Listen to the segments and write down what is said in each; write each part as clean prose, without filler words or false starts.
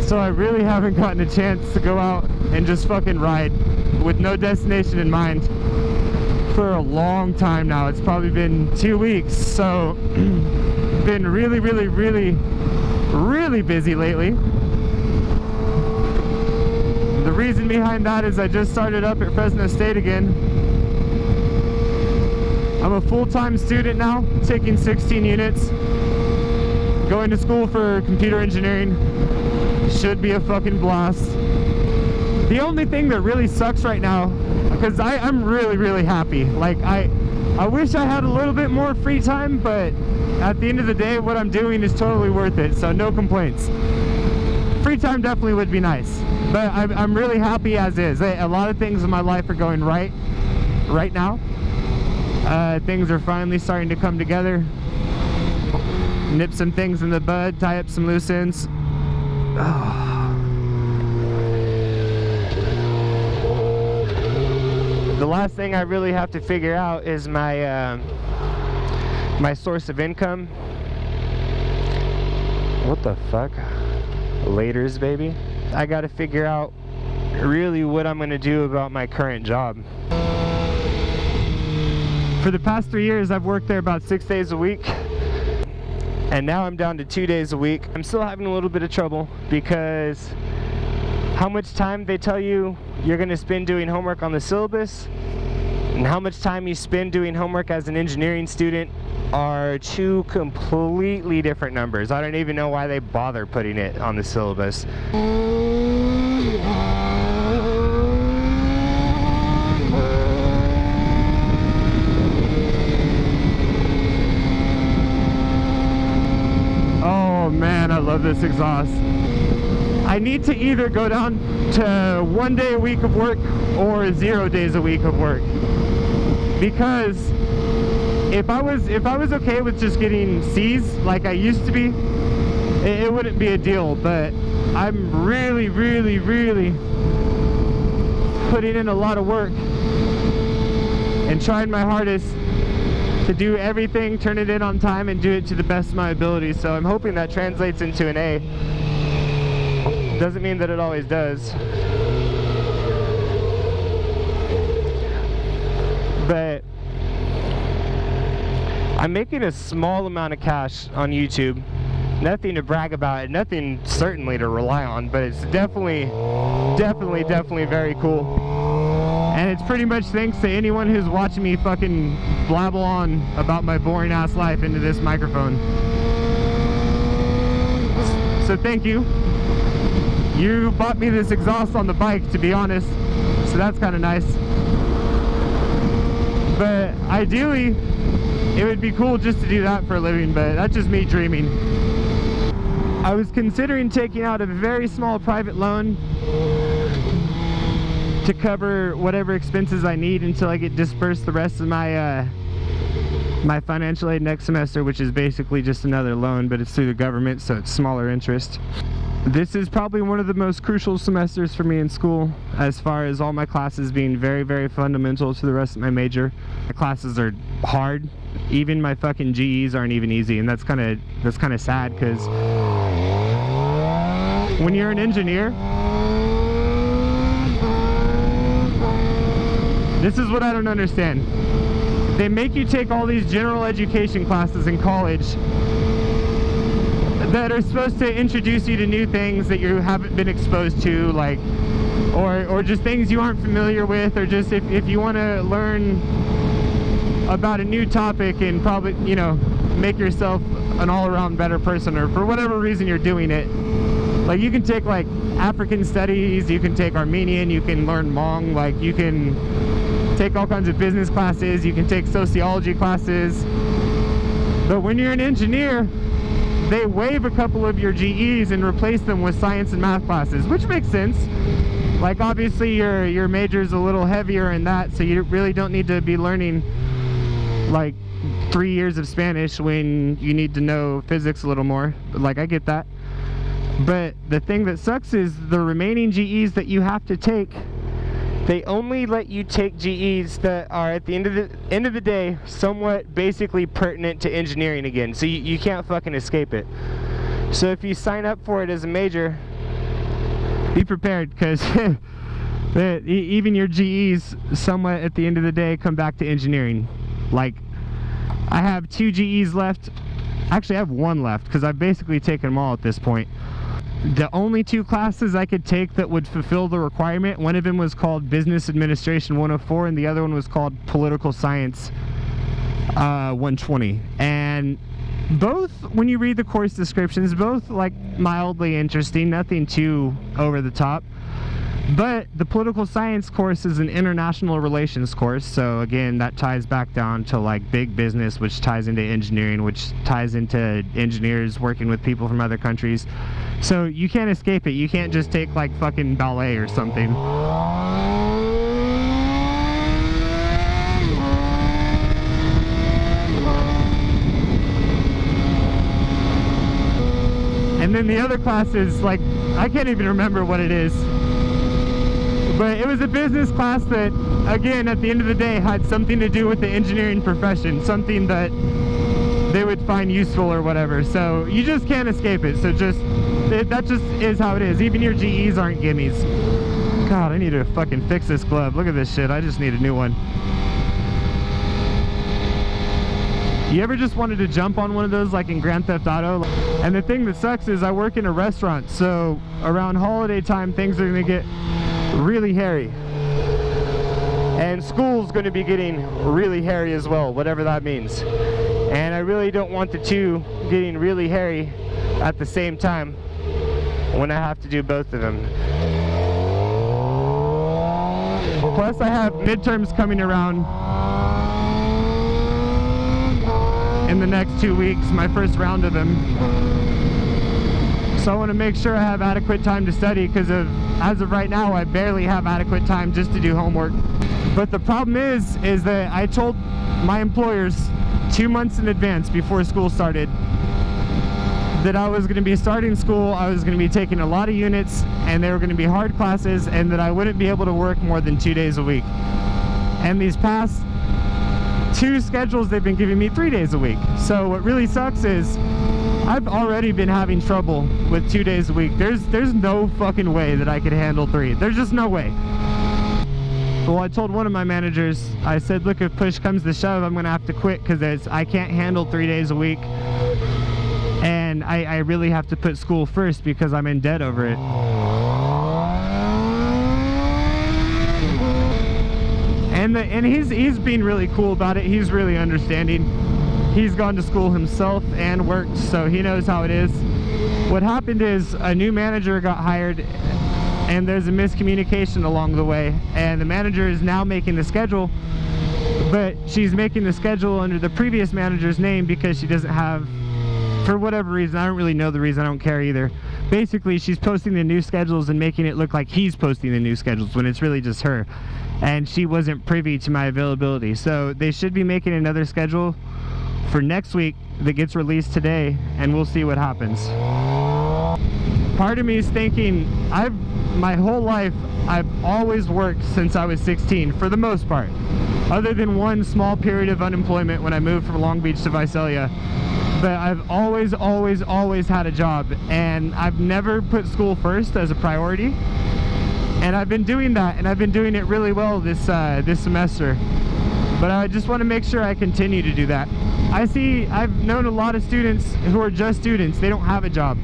So I really haven't gotten a chance to go out and just fucking ride with no destination in mind for a long time now. It's probably been 2 weeks, so been really busy lately. The reason behind that is I just started up at Fresno State again. I'm a full-time student now, taking 16 units, going to school for computer engineering. Should be a fucking blast. The only thing that really sucks right now, because I'm really happy. Like, I wish I had a little bit more free time, but at the end of the day, what I'm doing is totally worth it, so no complaints. Free time definitely would be nice, but I'm really happy as is. A lot of things in my life are going right now. Things are finally starting to come together. Nip some things in the bud, tie up some loose ends. Oh. The last thing I really have to figure out is my my source of income. What the fuck? Laters, baby. I gotta figure out really what I'm gonna do about my current job. For the past 3 years, I've worked there about 6 days a week, and now I'm down to 2 days a week. I'm still having a little bit of trouble because how much time they tell you you're gonna spend doing homework on the syllabus and how much time you spend doing homework as an engineering student are two completely different numbers. I don't even know why they bother putting it on the syllabus. Oh man, I love this exhaust. I need to either go down to 1 day a week of work or 0 days a week of work, because if I was okay with just getting C's like I used to be, it wouldn't be a deal. But I'm really putting in a lot of work and trying my hardest to do everything, turn it in on time, and do it to the best of my ability. So I'm hoping that translates into an A. Doesn't mean that it always does. But I'm making a small amount of cash on YouTube. Nothing to brag about, nothing certainly to rely on, but it's definitely very cool. And it's pretty much thanks to anyone who's watching me fucking blabble on about my boring ass life into this microphone. So thank you. You bought me this exhaust on the bike, to be honest, so that's kind of nice. But ideally, it would be cool just to do that for a living, but that's just me dreaming. I was considering taking out a very small private loan to cover whatever expenses I need until I get dispersed the rest of my my financial aid next semester, which is basically just another loan, but it's through the government, so it's smaller interest. This is probably one of the most crucial semesters for me in school, as far as all my classes being very fundamental to the rest of my major. My classes are hard. Even my fucking GEs aren't even easy, and that's kind of sad, because when you're an engineer, this is what I don't understand. They make you take all these general education classes in college that are supposed to introduce you to new things that you haven't been exposed to, like, or just things you aren't familiar with, or just if you want to learn about a new topic and probably, you know, make yourself an all-around better person, or for whatever reason you're doing it. Like, you can take like African studies, you can take Armenian, you can learn Hmong, like you can take all kinds of business classes, you can take sociology classes. But when you're an engineer, they waive a couple of your GEs and replace them with science and math classes, which makes sense. Like, obviously your major's a little heavier in that, so you really don't need to be learning like 3 years of Spanish when you need to know physics a little more. Like, I get that. But the thing that sucks is the remaining GEs that you have to take, they only let you take GEs that are, at the end of the day, somewhat basically pertinent to engineering again. So you can't fucking escape it. So if you sign up for it as a major, be prepared, because even your GEs somewhat at the end of the day come back to engineering. Like, I have 2 GEs left. Actually, I have 1 left because I've basically taken them all at this point. The only 2 classes I could take that would fulfill the requirement, one of them was called Business Administration 104 and the other one was called Political Science 120. And both, when you read the course descriptions, both like mildly interesting, nothing too over the top. But the political science course is an international relations course, so again, that ties back down to like big business, which ties into engineering, which ties into engineers working with people from other countries. So you can't escape it. You can't just take like fucking ballet or something. And then the other class is like, I can't even remember what it is. But it was a business class that, again, at the end of the day, had something to do with the engineering profession, something that they would find useful or whatever. So you just can't escape it. So that just is how it is. Even your GEs aren't gimmies. God, I need to fucking fix this glove. Look at this shit. I just need a new one. You ever just wanted to jump on one of those like in Grand Theft Auto? And the thing that sucks is I work in a restaurant, so around holiday time things are gonna get really hairy. And school's gonna be getting really hairy as well, whatever that means. And I really don't want the 2 getting really hairy at the same time when I have to do both of them. Plus I have midterms coming around in the next 2 weeks, my first round of them. So I want to make sure I have adequate time to study, because as of right now I barely have adequate time just to do homework. But the problem is that I told my employers 2 months in advance before school started that I was going to be starting school, I was going to be taking a lot of units, and they were going to be hard classes, and that I wouldn't be able to work more than 2 days a week. And these past 2 schedules, they've been giving me 3 days a week. So what really sucks is I've already been having trouble with 2 days a week. There's no fucking way that I could handle 3. There's just no way. Well, I told one of my managers, I said, look, if push comes to shove, I'm gonna have to quit, because I can't handle 3 days a week. And I really have to put school first because I'm in debt over it. And he's been really cool about it. He's really understanding. He's gone to school himself and worked, so he knows how it is. What happened is a new manager got hired, and there's a miscommunication along the way, and the manager is now making the schedule, but she's making the schedule under the previous manager's name because she doesn't have, for whatever reason, I don't really know the reason, I don't care either. Basically, she's posting the new schedules and making it look like he's posting the new schedules when it's really just her. And she wasn't privy to my availability. So they should be making another schedule for next week that gets released today, and we'll see what happens. Part of me is thinking, my whole life, I've always worked since I was 16, for the most part. Other than one small period of unemployment when I moved from Long Beach to Visalia. But I've always had a job, and I've never put school first as a priority. And I've been doing that, and I've been doing it really well this semester. But I just want to make sure I continue to do that. I've known a lot of students who are just students. They don't have a job.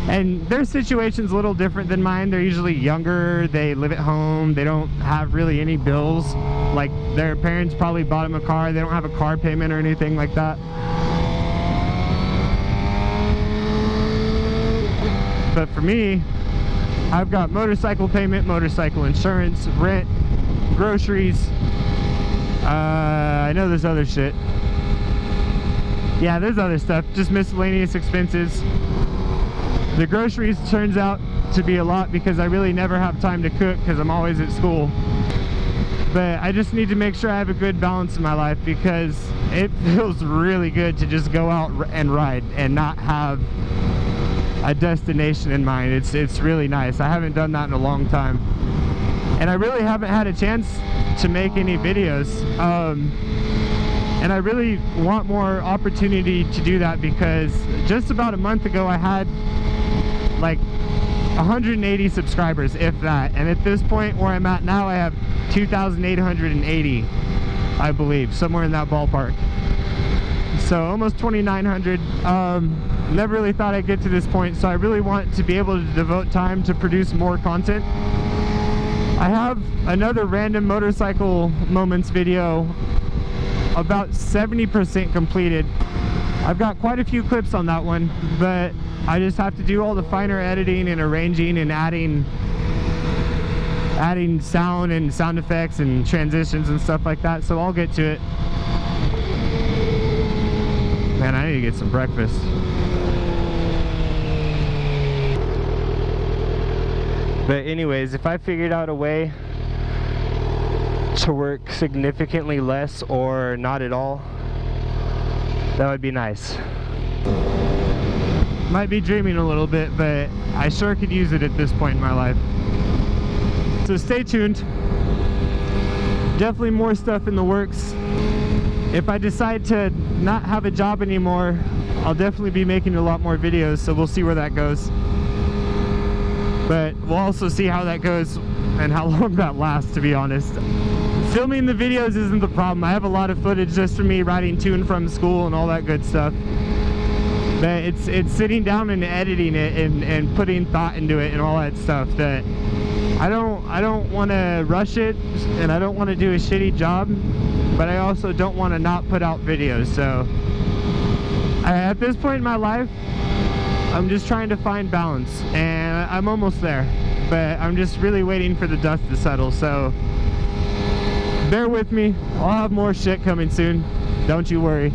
And their situation's a little different than mine. They're usually younger, they live at home, they don't have really any bills. Like, their parents probably bought them a car, they don't have a car payment or anything like that. But for me, I've got motorcycle payment, motorcycle insurance, rent, groceries. I know there's other shit. Yeah, there's other stuff, just miscellaneous expenses. The groceries turns out to be a lot because I really never have time to cook because I'm always at school. But I just need to make sure I have a good balance in my life, because it feels really good to just go out and ride and not have a destination in mind. It's really nice. I haven't done that in a long time, and I really haven't had a chance to make any videos, and I really want more opportunity to do that, because just about a month ago I had like 180 subscribers, if that. And at this point where I'm at now, I have 2,880, I believe, somewhere in that ballpark. So almost 2,900. Never really thought I'd get to this point, so I really want to be able to devote time to produce more content. I have another random motorcycle moments video about 70% completed. I've got quite a few clips on that one, but I just have to do all the finer editing and arranging and adding sound and sound effects and transitions and stuff like that, so I'll get to it. Man, I need to get some breakfast. But anyways, if I figured out a way to work significantly less or not at all, that would be nice. Might be dreaming a little bit, but I sure could use it at this point in my life. So stay tuned. Definitely more stuff in the works. If I decide to not have a job anymore, I'll definitely be making a lot more videos, so we'll see where that goes. But we'll also see how that goes and how long that lasts, to be honest. Filming the videos isn't the problem. I have a lot of footage just for me riding to and from school and all that good stuff. But it's sitting down and editing it and putting thought into it and all that stuff that I don't want to rush it, and I don't want to do a shitty job, but I also don't want to not put out videos. So at this point in my life, I'm just trying to find balance, and I'm almost there, but I'm just really waiting for the dust to settle. So bear with me. I'll have more shit coming soon, don't you worry.